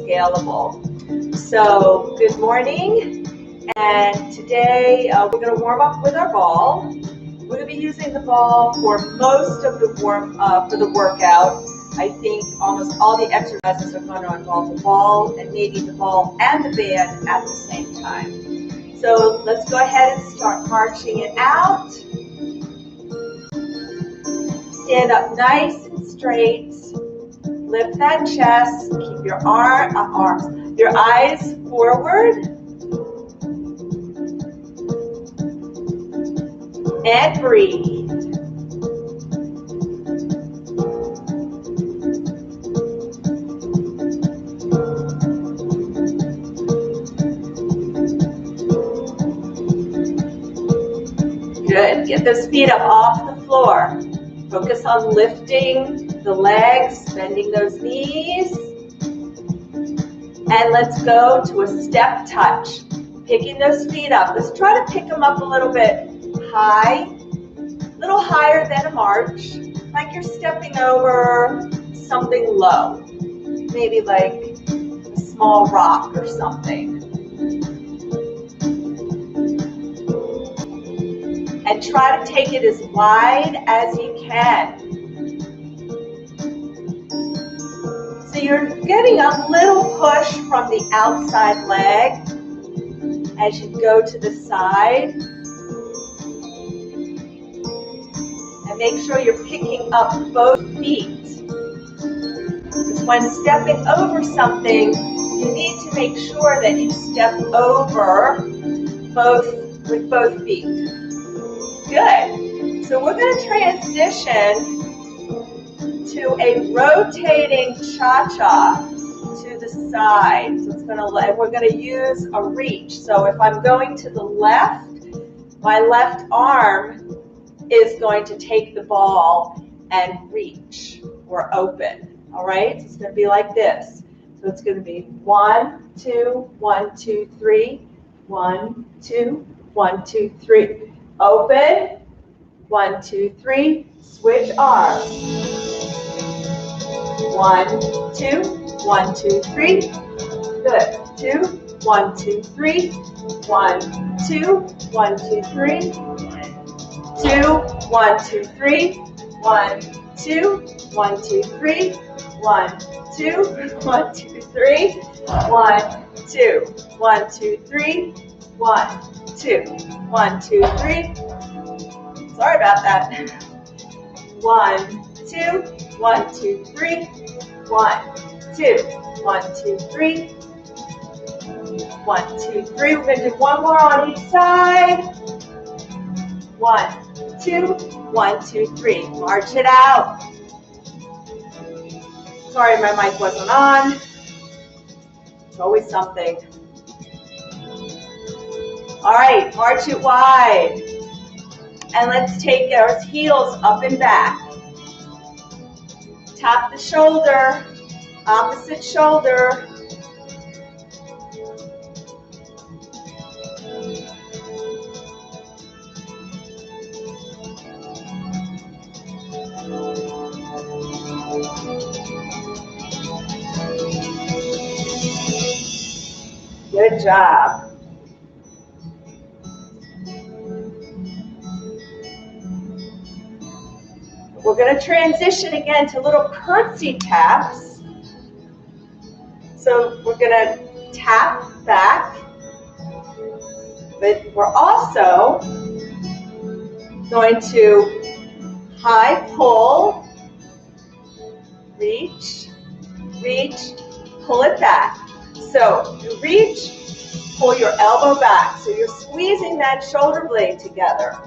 scalable. So good morning, and today we're going to warm up with our ball. We're going to be using the ball for most of the for the workout. I think almost all the exercises are going to involve the ball and maybe the ball and the band at the same time. So let's go ahead and start marching it out. Stand up nice and straight. Lift that chest. Keep your your eyes forward. And breathe. Good. Get those feet up off the floor. Focus on lifting the legs, bending those knees. And let's go to a step touch. Picking those feet up. Let's try to pick them up a little bit high, a little higher than a march, like you're stepping over something low, maybe like a small rock or something. And try to take it as wide as you can. So you're getting a little push from the outside leg as you go to the side. And make sure you're picking up both feet. Because when stepping over something, you need to make sure that you step over with both feet. Good. So we're going to transition to a rotating cha-cha to the side. So we're going to use a reach. So if I'm going to the left, my left arm is going to take the ball and reach or open. All right? So it's going to be like this. So it's going to be 1, 2, 1, 2, 3, 1, 2, 1, 2, 3. Open. 1, 2, 3. Switch arms. 1, 2, 1, 2, 3. Good. 2, 1, 2, 3. 1, 2, 1, 2, 3. 2, 1, 2, 3. 1, 2, 1, 2, 3. 1, 2, 1, 2, 3. 1, 2, 1, 2, 3. 1, 2, 1, 2, 3. Sorry about that. 1, 2, 1, 2, 3. 1, 2, 1, 2, 3. 1, 2, 3. We're going to do one more on each side. 1, 2, 1, 2, 3. March it out. Sorry, my mic wasn't on. It's always something. All right, march it wide. And let's take our heels up and back. Tap the shoulder, opposite shoulder. Good job. We're going to transition again to little curtsy taps. So we're going to tap back, but we're also going to high pull, reach, reach, pull it back. So you reach, pull your elbow back. So you're squeezing that shoulder blade together.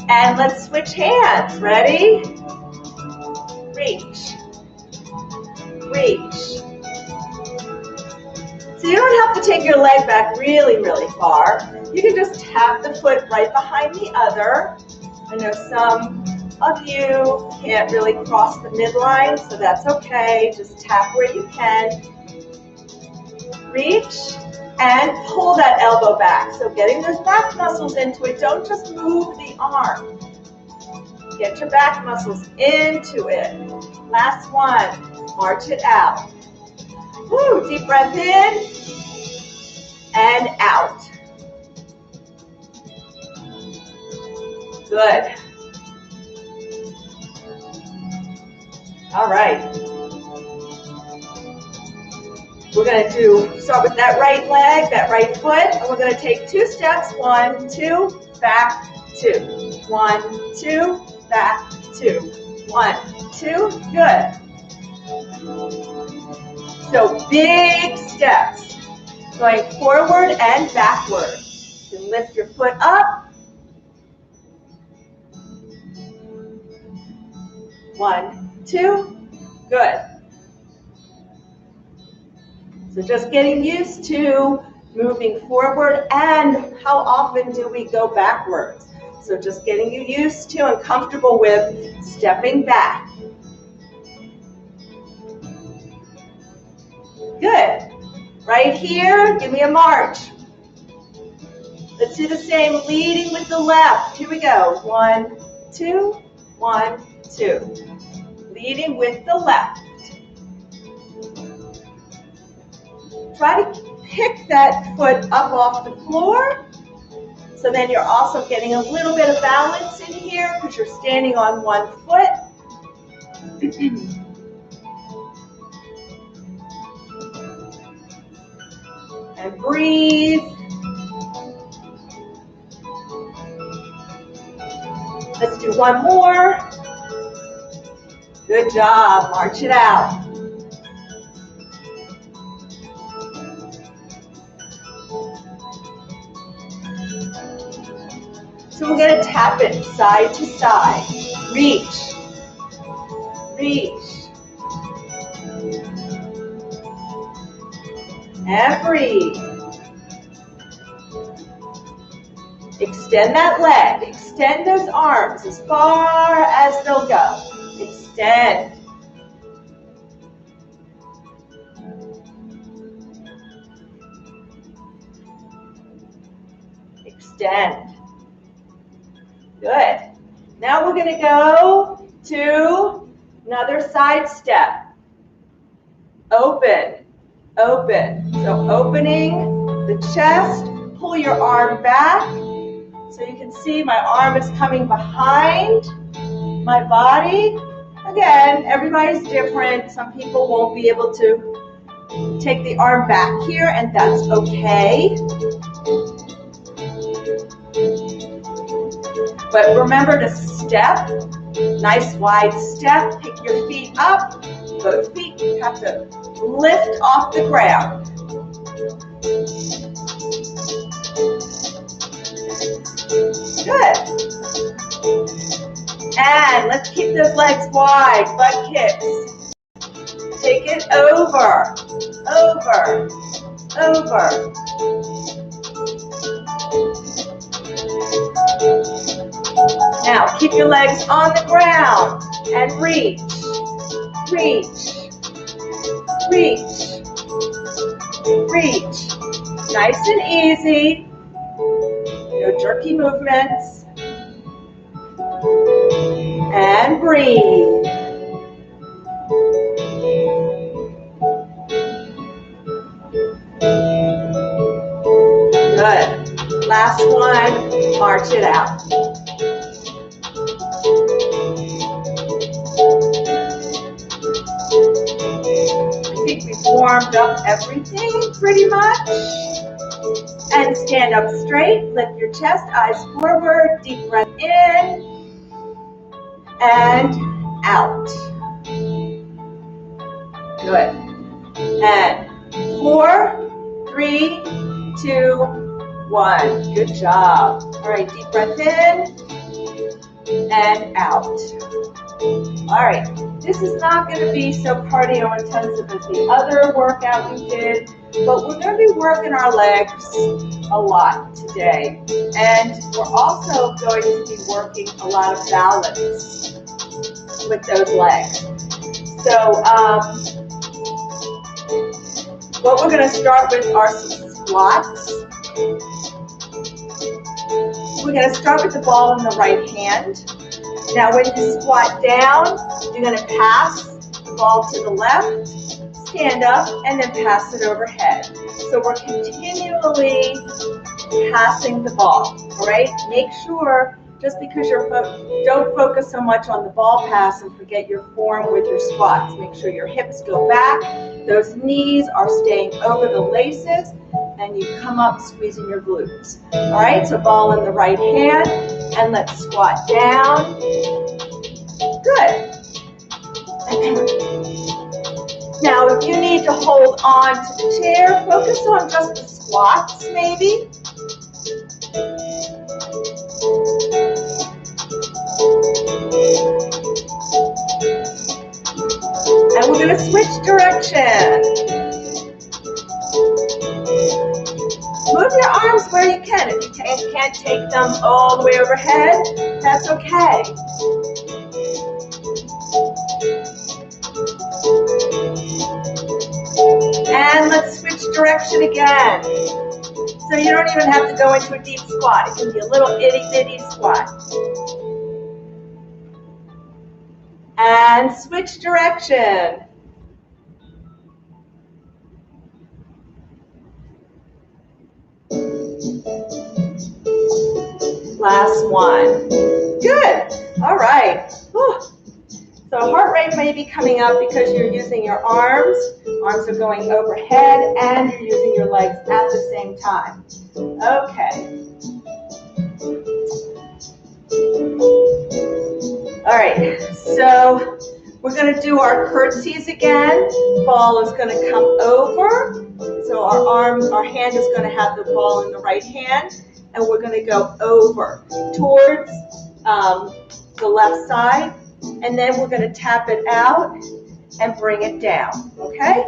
And let's switch hands. Ready? Reach. Reach. So you don't have to take your leg back really, really far. You can just tap the foot right behind the other. I know some of you can't really cross the midline, so that's okay. Just tap where you can. Reach. And pull that elbow back. So getting those back muscles into it. Don't just move the arm. Get your back muscles into it. Last one. March it out. Woo, deep breath in and out. Good. All right. We're going to start with that right leg, that right foot, and we're going to take 2 steps. 1, 2, back, 2. 1, 2, back, 2. 1, 2, good. So big steps, going forward and backward. You can lift your foot up. 1, 2, good. So just getting used to moving forward, and how often do we go backwards? So just getting you used to and comfortable with stepping back. Good. Right here, give me a march. Let's do the same, leading with the left. Here we go. 1, 2, 1, 2. Leading with the left. Try to pick that foot up off the floor. So then you're also getting a little bit of balance in here because you're standing on one foot. And breathe. Let's do one more. Good job. March it out. So we're going to tap it side to side. Reach. Reach. And breathe. Extend that leg. Extend those arms as far as they'll go. Extend. Extend. Good. Now we're going to go to another side step. Open. Open. So opening the chest, pull your arm back. So you can see my arm is coming behind my body. Again, everybody's different. Some people won't be able to take the arm back here, and that's okay. But remember to step, nice wide step, pick your feet up. Both feet have to lift off the ground. Good. And let's keep those legs wide, butt kicks. Take it over, over, over. Now keep your legs on the ground and reach, reach, reach, reach. Nice and easy. No jerky movements. And breathe. Good. Last one, march it out. I think we've warmed up everything pretty much. And stand up straight, lift your chest, eyes forward, deep breath in and out. Good. And 4, 3, 2, 1. Good job. All right, deep breath in and out. All right, this is not going to be so cardio intensive as the other workout we did, but we're going to be working our legs a lot today. And we're also going to be working a lot of balance with those legs. So what we're going to start with are some squats. We're going to start with the ball in the right hand. Now when you squat down, you're going to pass the ball to the left, stand up, and then pass it overhead. So we're continually passing the ball, all right? Make sure, just because don't focus so much on the ball pass and forget your form with your squats. Make sure your hips go back, those knees are staying over the laces, and you come up squeezing your glutes. All right, so ball in the right hand, and let's squat down. Good. Now, if you need to hold on to the chair, focus on just the squats, maybe. And we're going to switch direction. Move your arms where you can. If you can't take them all the way overhead, that's okay. And let's switch direction again. So you don't even have to go into a deep squat. It can be a little itty-bitty squat. And switch direction. Last one. Good. All right. Whew. So heart rate may be coming up because you're using your arms. Arms are going overhead and you're using your legs at the same time. Okay. All right. So we're going to do our curtsies again. Ball is going to come over. So our hand is going to have the ball in the right hand. And we're going to go over towards the left side. And then we're going to tap it out and bring it down, okay?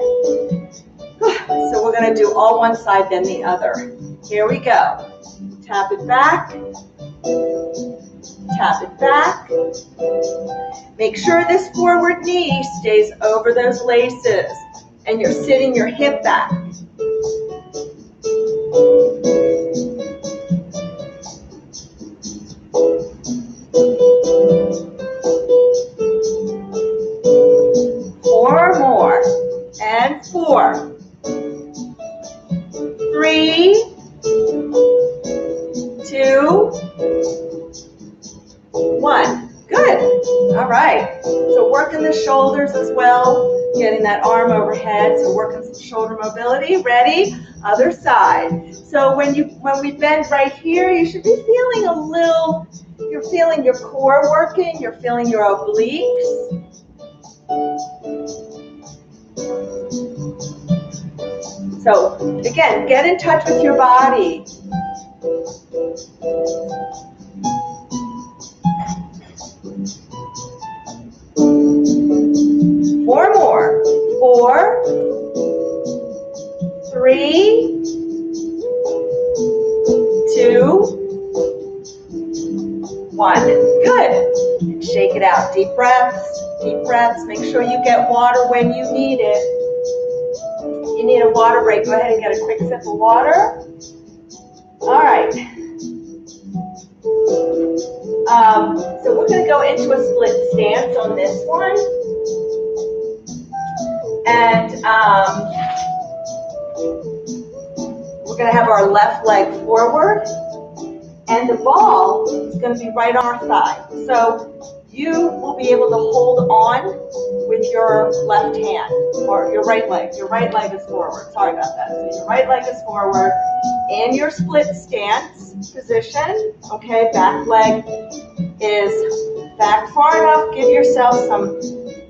So we're going to do all one side, then the other. Here we go. Tap it back. Tap it back. Make sure this forward knee stays over those laces and you're sitting your hip back. Four more, and 4, 3, 2, 1. Good. All right. So working the shoulders as well, getting that arm overhead. So working some shoulder mobility. Ready? Other side. So when we bend right here, you should be feeling a little. You're feeling your core working. You're feeling your obliques. So again, get in touch with your body. Four more. 4, 3, 2, 1. Good. Shake it out. Deep breaths. Deep breaths. Make sure you get water when you need it. You need a water break, go ahead and get a quick sip of water. All right. So we're going to go into a split stance on this one. And we're going to have our left leg forward. And the ball is going to be right on our side. So you will be able to hold on with your left hand, or your right leg. Your right leg is forward. Sorry about that. So your right leg is forward. In your split stance position, okay, back leg is back far enough. Give yourself some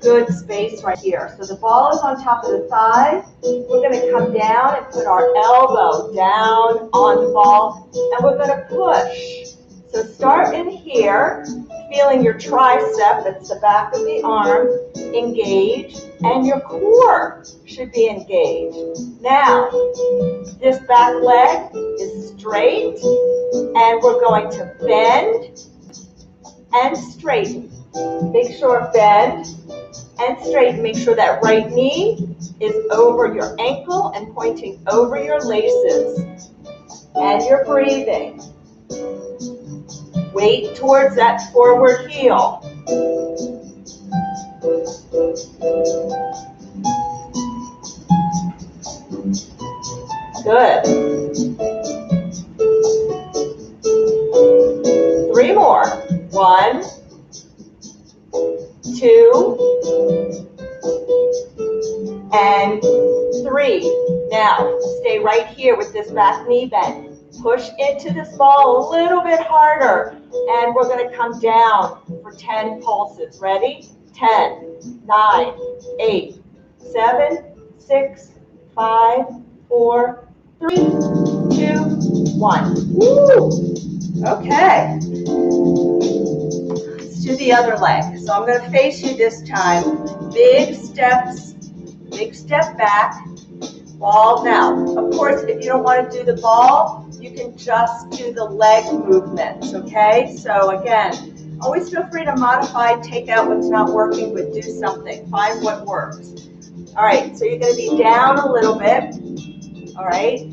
good space right here. So the ball is on top of the thigh. We're going to come down and put our elbow down on the ball, and we're going to push. So start in here, feeling your tricep, that's the back of the arm, engage, and your core should be engaged. Now, this back leg is straight, and we're going to bend and straighten. Make sure bend and straighten. Make sure that right knee is over your ankle and pointing over your laces. And you're breathing. Weight towards that forward heel. Good. 3 more. 1, 2, and 3. Now, stay right here with this back knee bend. Push into this ball a little bit harder, and we're going to come down for 10 pulses. Ready? 10, 9, 8, 7, 6, 5, 4, 3, 2, 1. Woo! Okay. Let's do the other leg. So I'm going to face you this time. Big steps, big step back, ball. Now, of course, if you don't want to do the ball, you can just do the leg movements, okay? So again, always feel free to modify, take out what's not working, but do something. Find what works. All right, so you're going to be down a little bit, all right?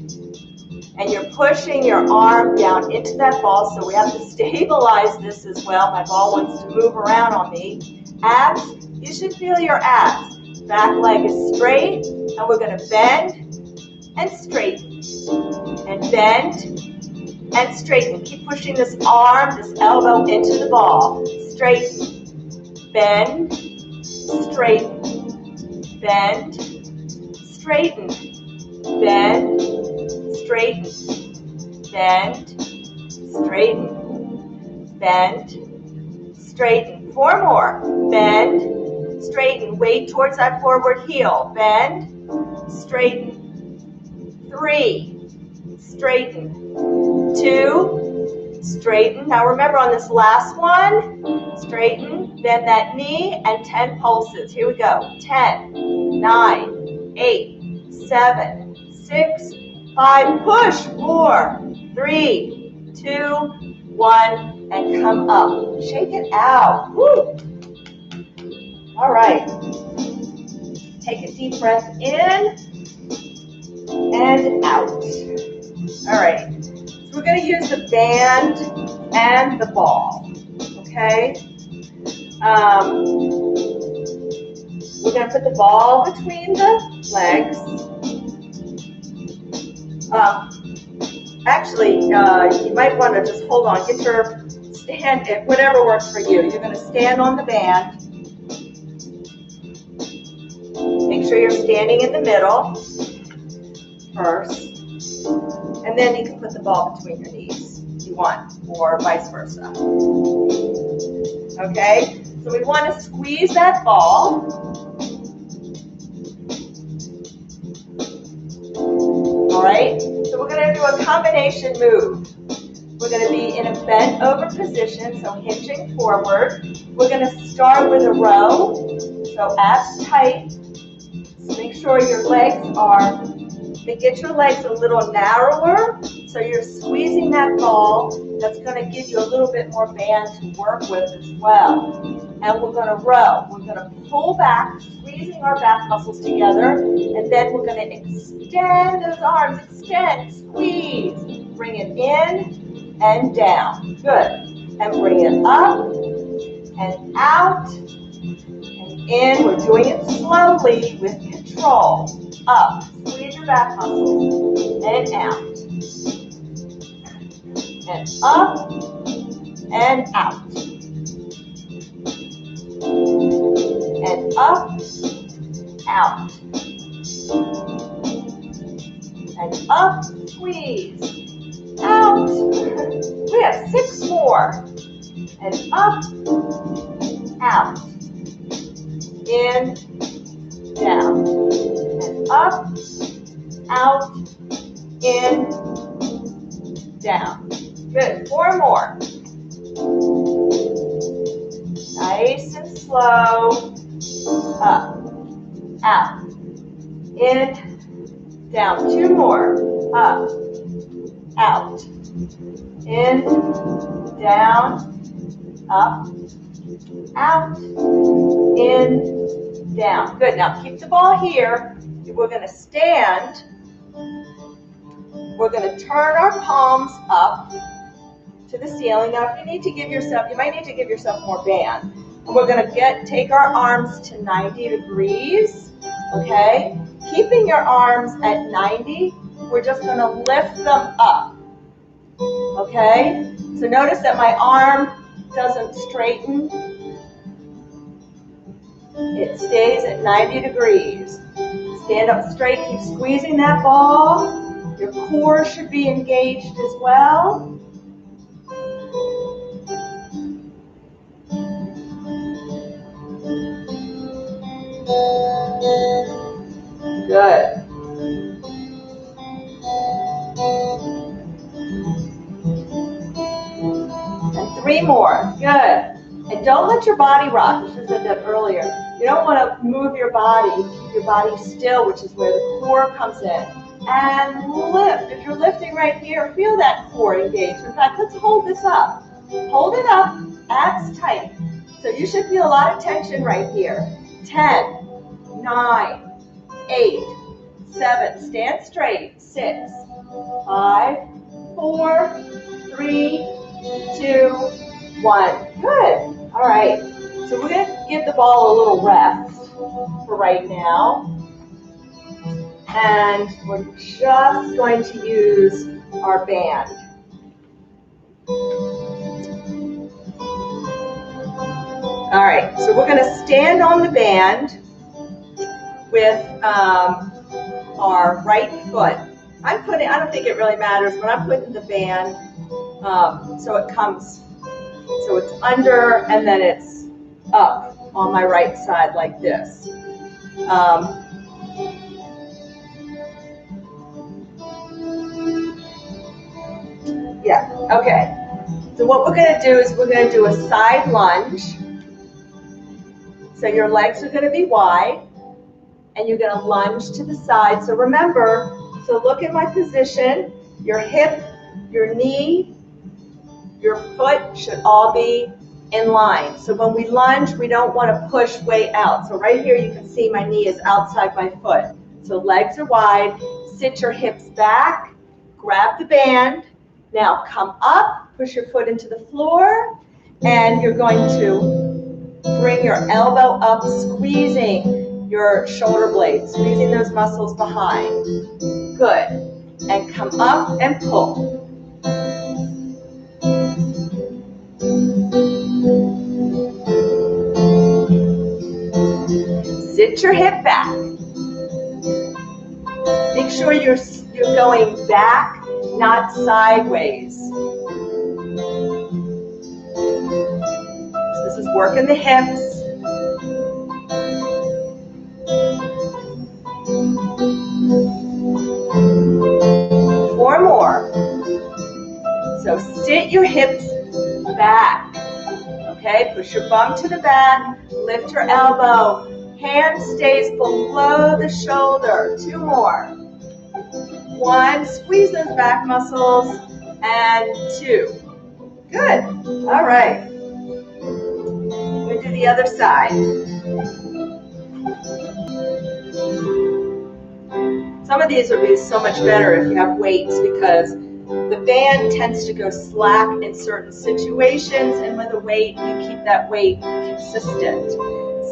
And you're pushing your arm down into that ball, so we have to stabilize this as well. My ball wants to move around on me. Abs, you should feel your abs. Back leg is straight, and we're going to bend and straighten, and bend and straighten. Keep pushing this arm, this elbow into the ball. Straighten, bend, straighten, bend, straighten, bend, straighten, bend, straighten, bend, straighten. 4 more. Bend, straighten. Weight towards that forward heel. Bend, straighten. 3, straighten. 2, straighten. Now remember on this last one, straighten, bend that knee, and 10 pulses. Here we go. 10, 9, 8, 7, 6, 5, push. 4, 3, 2, 1, and come up. Shake it out. Woo. All right. Take a deep breath in and out. All right. So we're going to use the band and the ball. Okay. We're going to put the ball between the legs. Actually, you might want to just hold on. Get your stand, whatever works for you. You're going to stand on the band. Make sure you're standing in the middle first. And then you can put the ball between your knees if you want, or vice versa. Okay? So we want to squeeze that ball. All right? So we're going to do a combination move. We're going to be in a bent over position, so hinging forward. We're going to start with a row, so abs tight. So make sure your legs are, get your legs a little narrower, so you're squeezing that ball. That's going to give you a little bit more band to work with as well. And we're going to row. We're going to pull back, squeezing our back muscles together, and then we're going to extend those arms, extend, squeeze. Bring it in and down. Good. And bring it up and out and in. We're doing it slowly with control. Up. Squeeze your back muscles. And out. And up and out. And up, out. And up, squeeze. Out. We have 6 more. And up, out. In, down. And up, out, in, down. Good. 4 more. Nice and slow. Up, out, in, down. 2 more. Up, out, in, down, up, out, in, down. Good. Now keep the ball here. We're going to stand. We're going to turn our palms up to the ceiling. Now, if you need to give yourself, you might need to give yourself more band. And we're going to take our arms to 90 degrees, okay? Keeping your arms at 90, we're just going to lift them up, okay? So notice that my arm doesn't straighten. It stays at 90 degrees. Stand up straight, keep squeezing that ball. Your core should be engaged as well. Good. And 3 more. Good. And don't let your body rock. I should have said that earlier. You don't want to move your body. Keep your body still, which is where the core comes in. And lift. If you're lifting right here, feel that core engaged. In fact, let's hold this up. Hold it up. Abs tight. So you should feel a lot of tension right here. 10, 9, 8, 7. Stand straight. 6, 5, 4, 3, 2, 1. Good. All right. So we're going to give the ball a little rest for right now. And we're just going to use our band. All right. So we're going to stand on the band with our right foot. I don't think it really matters, but I'm putting the band so it's under and then it's up on my right side like this. Yeah, okay. So what we're going to do is we're going to do a side lunge. So your legs are going to be wide and you're going to lunge to the side. So remember, so look at my position. Your hip, your knee, your foot should all be in line. So when we lunge, we don't want to push way out. So right here you can see my knee is outside my foot. So legs are wide. Sit your hips back. Grab the band. Now come up, push your foot into the floor, and you're going to bring your elbow up, squeezing your shoulder blades, squeezing those muscles behind. Good. And come up and pull. Sit your hip back. Make sure you're going back, not sideways. So this is working the hips. Four more. So sit your hips back. Okay, push your bum to the back, lift your elbow. Hand stays below the shoulder. 2 more. 1, squeeze those back muscles, and 2. Good. All right. We're going to do the other side. Some of these will be so much better if you have weights because the band tends to go slack in certain situations, and with a weight, you keep that weight consistent.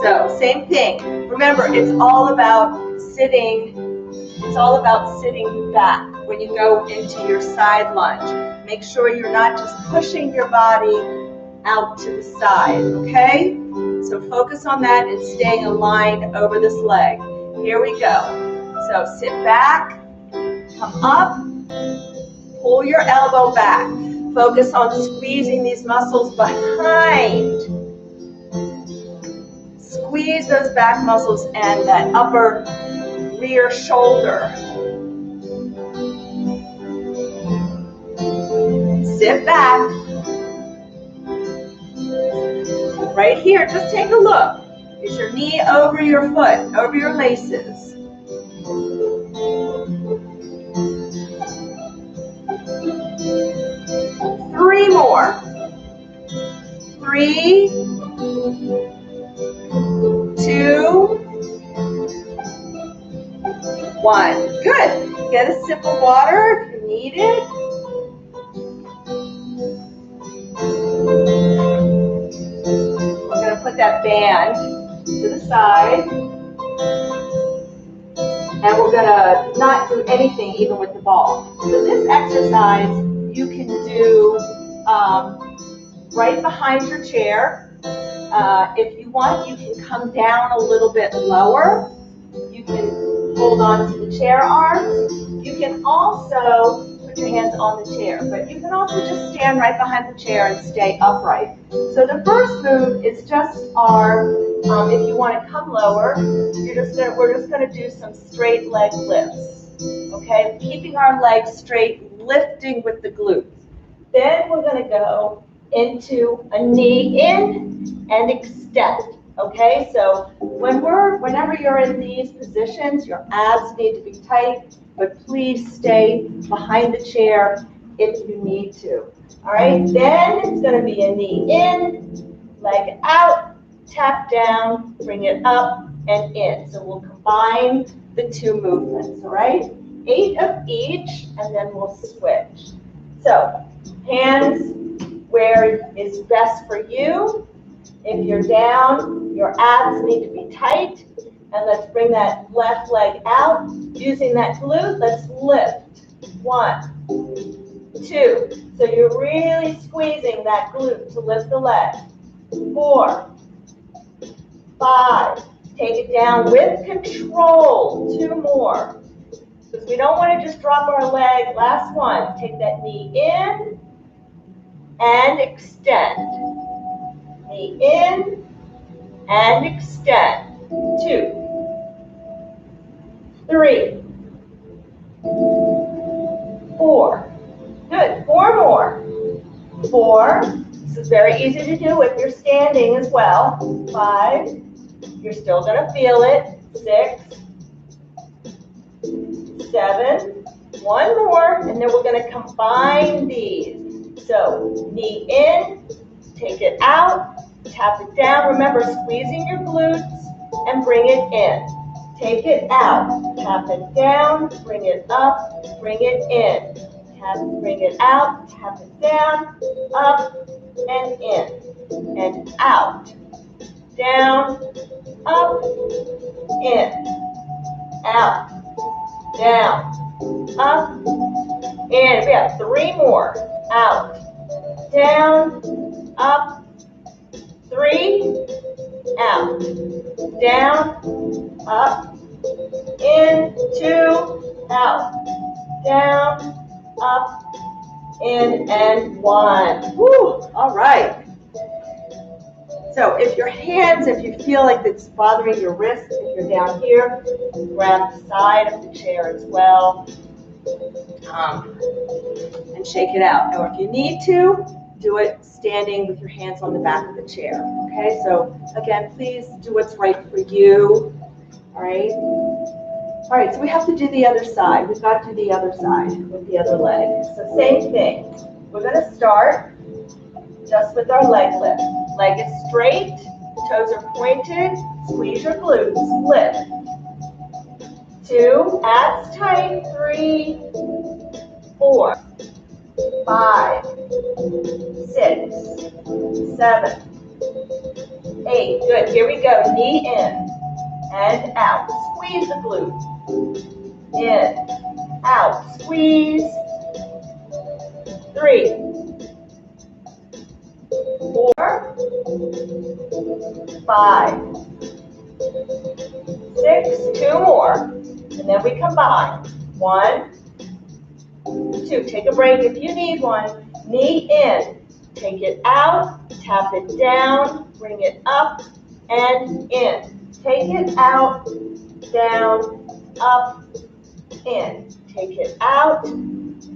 So same thing. Remember, it's all about sitting. It's all about sitting back when you go into your side lunge. Make sure you're not just pushing your body out to the side, okay? So focus on that and staying aligned over this leg. Here we go. So sit back, come up, pull your elbow back. Focus on squeezing these muscles behind. Squeeze those back muscles and that upper rear shoulder. Sit back. Right here, just take a look. Is your knee over your foot, over your laces? Three more. 3, 2, 1. Good. Get a sip of water if you need it. We're going to put put that band to the side. And we're going to not do anything even with the ball. So this exercise you can do right behind your chair. If you want, you can come down a little bit lower. You can hold on to the chair arms. You can also put your hands on the chair, but you can also just stand right behind the chair and stay upright. So the first move is just our, if you want to come lower, we're just going to do some straight leg lifts. Okay, keeping our legs straight, lifting with the glutes. Then we're going to go into a knee in and extend. Okay, so whenever you're in these positions, your abs need to be tight, but please stay behind the chair if you need to. All right, then it's going to be a knee in, leg out, tap down, bring it up and in. So we'll combine the two movements, all right? 8 of each, and then we'll switch. So hands where is best for you. If you're down, your abs need to be tight. And let's bring that left leg out. Using that glute, let's lift. 1, 2. So you're really squeezing that glute to lift the leg. 4, 5. Take it down with control. 2 more. Because we don't want to just drop our leg. Last one. Take that knee in and extend. Knee in and extend. 2, 3, 4. Good. 4 more. 4. This is very easy to do if you're standing as well. 5. You're still going to feel it. 6, 7. 1 more, and then we're going to combine these. So knee in, take it out, tap it down. Remember, squeezing your glutes and bring it in. Take it out, tap it down, bring it up, bring it in. Bring it out, tap it down, up and in, and out, down, up, in, out, down, up, in. We have 3 more. Out, down, up, 3, out, down, up, in, 2, out, down, up, in, and 1. Woo! All right. So if your hands, if you feel like it's bothering your wrists, if you're down here, grab the side of the chair as well, and shake it out. Or if you need to, do it standing with your hands on the back of the chair. Okay, so again, please do what's right for you. All right. All right, so we have to do the other side. We've got to do the other side with the other leg. So same thing. We're going to start just with our leg lift. Leg is straight, toes are pointed, squeeze your glutes, lift. 2, abs tight, 3, 4, 5, 6, 7, 8. Good, here we go. Knee in and out. Squeeze the glute. In, out, squeeze. 3, 4, 5, 6, 2 more, and then we combine. 1, 2. Take a break if you need one. Knee in, take it out, tap it down, bring it up and in. Take it out, down, up, in. Take it out,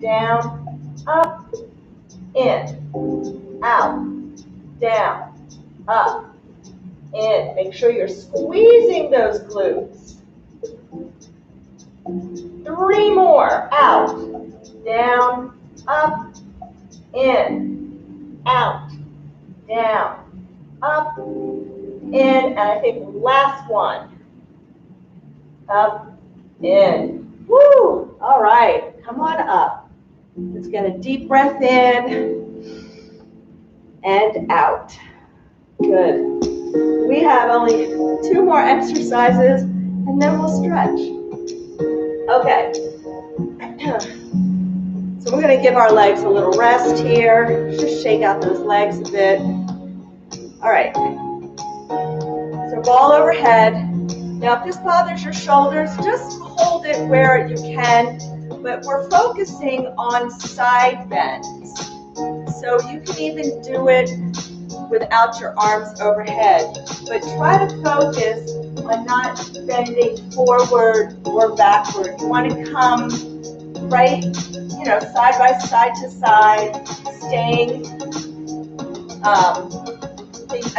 down, up, in, out, down, up, in. Make sure you're squeezing those glutes. 3 more. Out, down, up, in, out, down, up, in, and I think last one. Up, in. Woo! All right, come on up. Let's get a deep breath in and out. Good. We have only 2 more exercises and then we'll stretch. Okay. So we're going to give our legs a little rest here. Just shake out those legs a bit. All right. So ball overhead. Now if this bothers your shoulders, just hold it where you can, but we're focusing on side bends. So you can even do it without your arms overhead, but try to focus on not bending forward or backward. You want to come right, side by side to side, staying,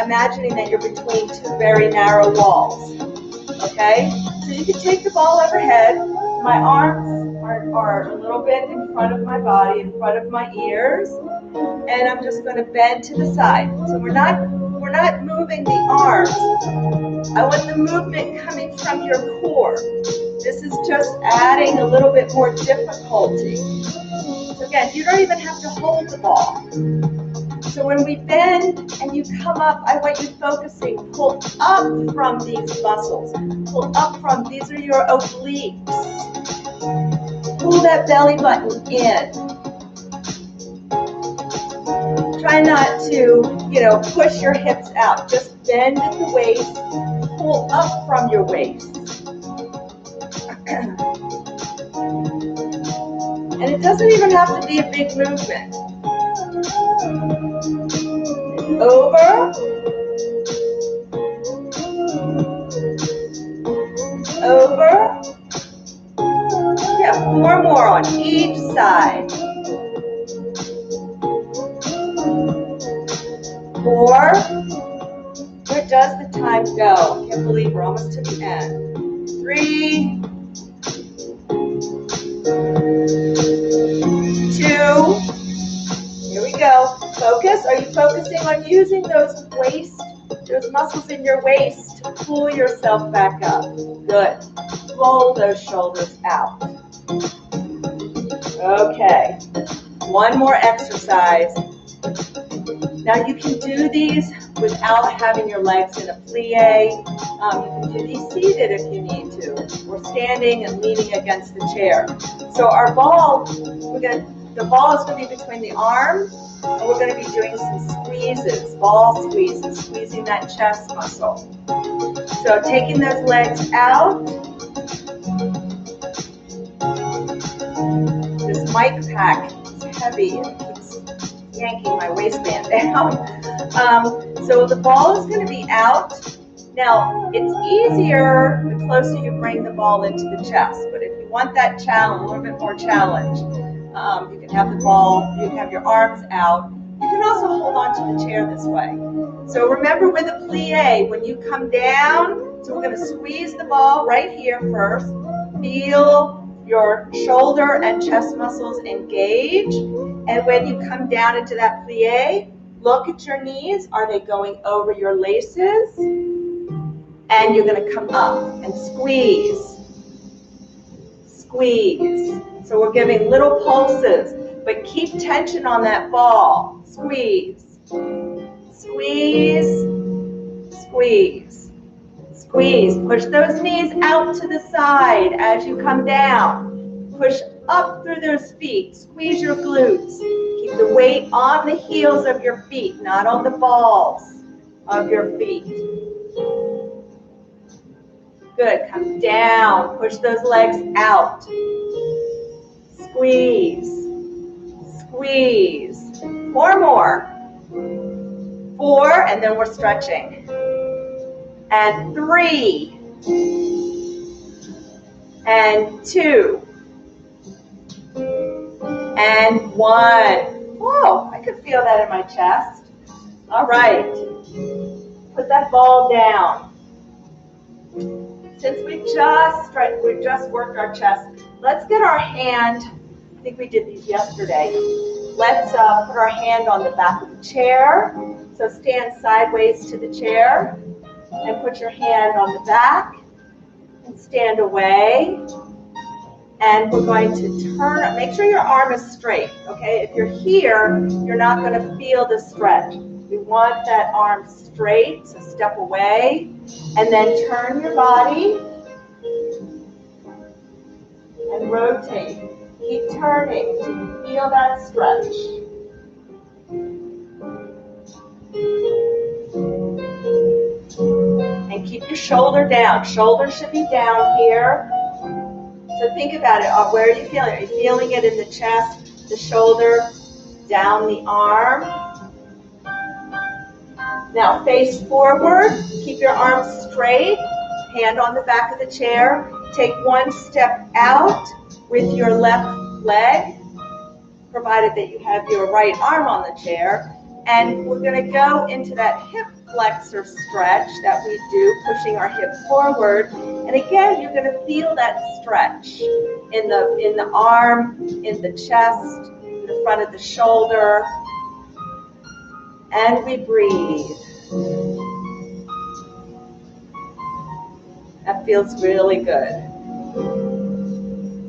imagining that you're between 2 very narrow walls, okay? So you can take the ball overhead. My arms are a little bit in front of my body, in front of my ears, and I'm just going to bend to the side. So we're not moving the arms. I want the movement coming from your core. This is just adding a little bit more difficulty. So again, you don't even have to hold the ball. So when we bend and you come up, I want you focusing. Pull up from these muscles. Pull up from, these are your obliques. Pull that belly button in. Try not to, push your hips out. Just bend at the waist. Pull up from your waist. And it doesn't even have to be a big movement. Over. Over. Yeah, 4 more on each side. 4. Where does the time go? Can't believe we're almost to the end. 3. 2. Here we go. Focus. Are you focusing on using those muscles in your waist to pull yourself back up? Good. Roll those shoulders out. Okay. 1 more exercise. Now you can do these without having your legs in a plie. You can do these seated if you need to, or standing and leaning against the chair. So our ball, the ball is going to be between the arm, and we're going to be doing some squeezes, ball squeezes, squeezing that chest muscle. So taking those legs out. This mic pack is heavy and keeps yanking my waistband down. So the ball is going to be out. Now, it's easier the closer you bring the ball into the chest, but if you want that challenge, a little bit more challenge, you can have the ball, you can have your arms out. You can also hold on to the chair this way. So remember with a plie, when you come down, so we're going to squeeze the ball right here first. Feel your shoulder and chest muscles engage. And when you come down into that plie, look at your knees. Are they going over your laces? And you're going to come up and squeeze. Squeeze. So we're giving little pulses, but keep tension on that ball. Squeeze. Squeeze. Squeeze. Squeeze. Push those knees out to the side as you come down. Push up through those feet. Squeeze your glutes. Keep the weight on the heels of your feet, not on the balls of your feet. Good. Come down. Push those legs out. Squeeze. Squeeze. 4 more. 4, and then we're stretching. And 3. And 2. And 1. Whoa, I could feel that in my chest. All right. Put that ball down. Since we just worked our chest, let's get our hand, I think we did these yesterday. Let's put our hand on the back of the chair. So stand sideways to the chair and put your hand on the back and stand away. And we're going to make sure your arm is straight, okay? If you're here, you're not going to feel the stretch. We want that arm straight, so step away, and then turn your body and rotate. Keep turning so you feel that stretch. And keep your shoulder down. Shoulder should be down here. So think about it. Where are you feeling it? Are you feeling it in the chest, the shoulder, down the arm? Now face forward. Keep your arms straight. Hand on the back of the chair. Take one step out with your left leg, provided that you have your right arm on the chair. And we're going to go into that hip flexor stretch that we do, pushing our hip forward. And again, you're going to feel that stretch in the arm, in the chest, in the front of the shoulder. And we breathe. That feels really good.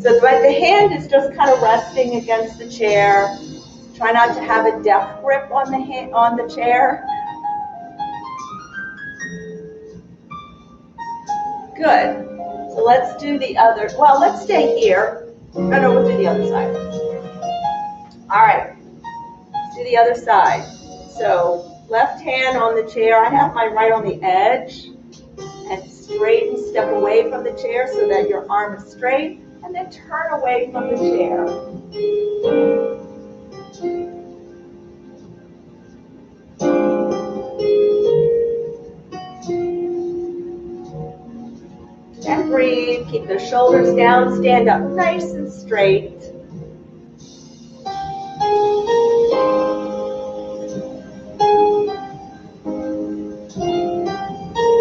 So the hand is just kind of resting against the chair. Try not to have a death grip on the chair. Good. So let's do the other. Well, let's stay here. No, we'll do the other side. All right. Let's do the other side. So left hand on the chair. I have my right on the edge. And straighten, step away from the chair so that your arm is straight. And then turn away from the chair. And breathe. Keep the shoulders down. Stand up nice and straight.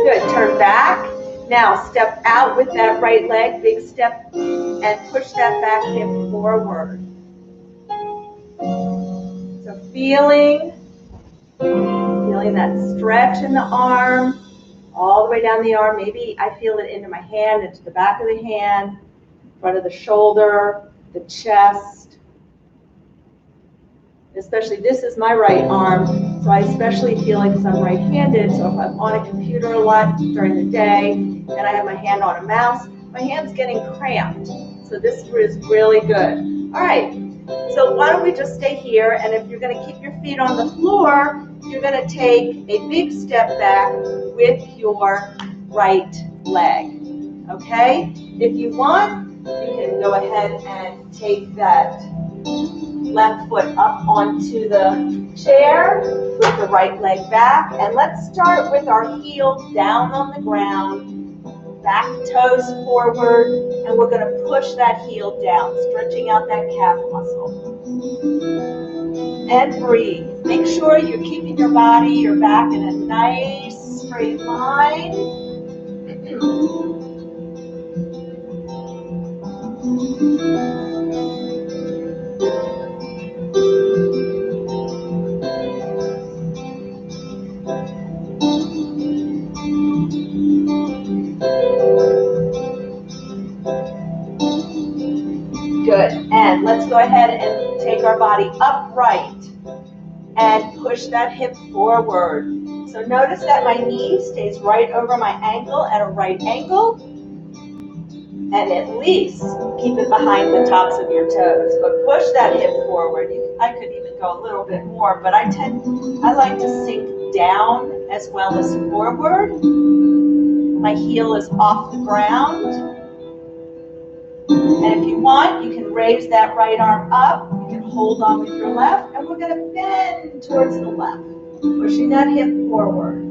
Good. Turn back. Now step out with that right leg, big step, and push that back hip forward. So feeling that stretch in the arm, all the way down the arm. Maybe I feel it into my hand, into the back of the hand, front of the shoulder, the chest. Especially, this is my right arm, so I especially feel it because I'm right-handed. So if I'm on a computer a lot during the day and I have my hand on a mouse, my hand's getting cramped. So this is really good. All right, so why don't we just stay here, and if you're going to keep your feet on the floor, you're going to take a big step back with your right leg, okay? If you want, you can go ahead and take that left foot up onto the chair, put the right leg back, and let's start with our heel down on the ground, back toes forward, and we're going to push that heel down, stretching out that calf muscle. And breathe. Make sure you're keeping your body, your back in a nice straight line. Good. And let's go ahead and take our body upright and push that hip forward. So notice that my knee stays right over my ankle at a right angle, and at least keep it behind the tops of your toes. But push that hip forward. I could even go a little bit more, but I like to sink down as well as forward. My heel is off the ground. And if you want, you can raise that right arm up. You can hold on with your left, and we're going to bend towards the left, pushing that hip forward.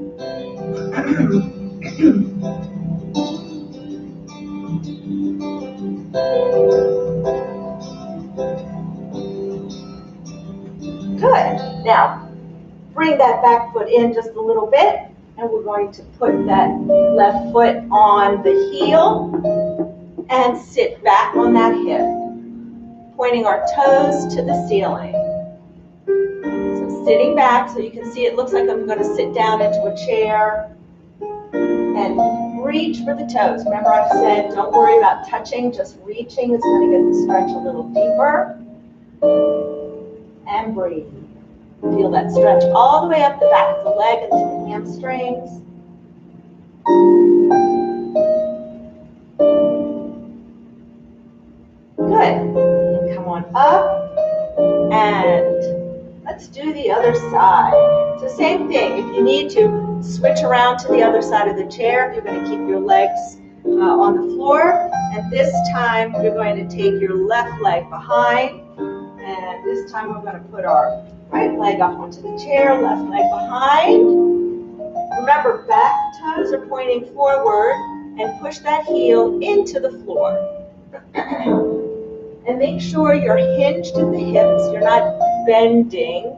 Good. Now, bring that back foot in just a little bit, and we're going to put that left foot on the heel and sit back on that hip, pointing our toes to the ceiling. So sitting back, so you can see it looks like I'm going to sit down into a chair and reach for the toes. Remember I've said don't worry about touching, just reaching is going to get the stretch a little deeper. And breathe. Feel that stretch all the way up the back of the leg into the hamstrings. Good. And come on up. And let's do the other side. So same thing. If you need to switch around to the other side of the chair, if you're going to keep your legs on the floor. And this time you're going to take your left leg behind. And this time we're going to put our right leg up onto the chair, left leg behind. Remember, back toes are pointing forward and push that heel into the floor. And make sure you're hinged at the hips. You're not bending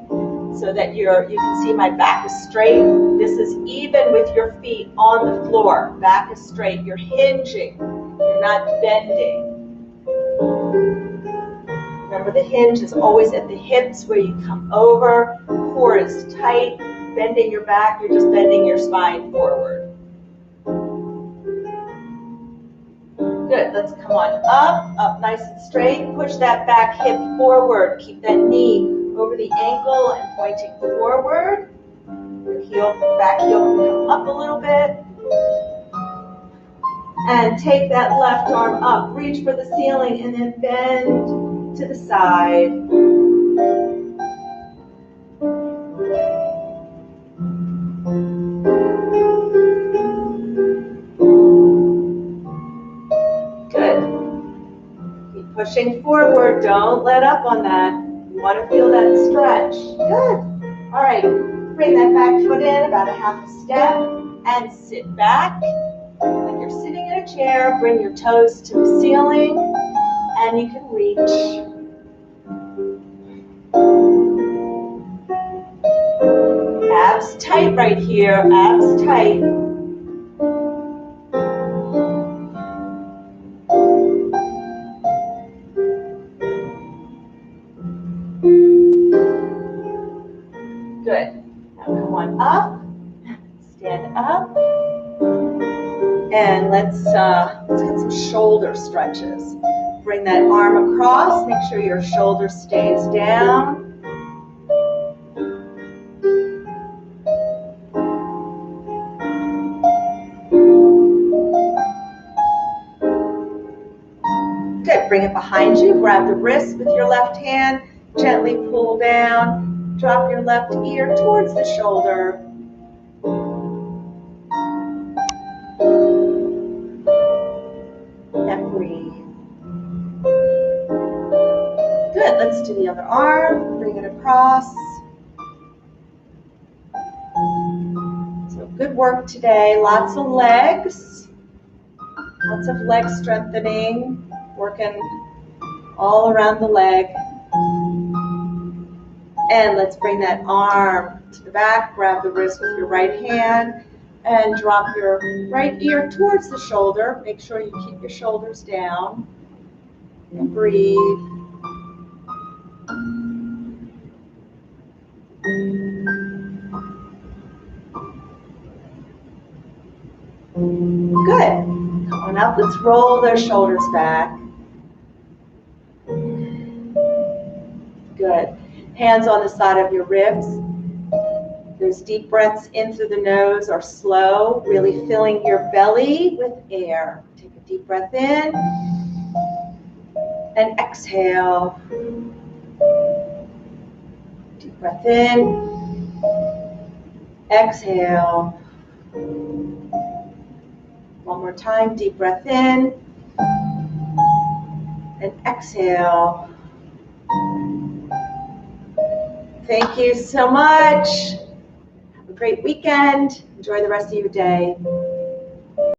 so that you can see my back is straight. This is even with your feet on the floor. Back is straight. You're hinging. You're not bending. Remember, the hinge is always at the hips where you come over. Core is tight. Bending your back, you're just bending your spine forward. Good, let's come on up nice and straight. Push that back hip forward. Keep that knee over the ankle and pointing forward. Your back heel can come up a little bit. And take that left arm up. Reach for the ceiling and then bend to the side. Pushing forward, don't let up on that. You want to feel that stretch. Good. All right, bring that back foot in about a half a step and sit back. Like you're sitting in a chair, bring your toes to the ceiling and you can reach. Abs tight right here, abs tight. Good. Now come on up, stand up, and let's get some shoulder stretches. Bring that arm across, make sure your shoulder stays down. Good, bring it behind you, grab the wrist with your left hand, gently pull down. Drop your left ear towards the shoulder. And breathe. Good, let's do the other arm. Bring it across. So good work today. Lots of legs. Lots of leg strengthening. Working all around the leg. And let's bring that arm to the back, grab the wrist with your right hand, and drop your right ear towards the shoulder. Make sure you keep your shoulders down. And breathe. Good. Come on up, let's roll those shoulders back. Good. Hands on the side of your ribs. Those deep breaths in through the nose are slow, really filling your belly with air. Take a deep breath in and exhale. Deep breath in, exhale. One more time, deep breath in and exhale. Thank you so much. Have a great weekend. Enjoy the rest of your day.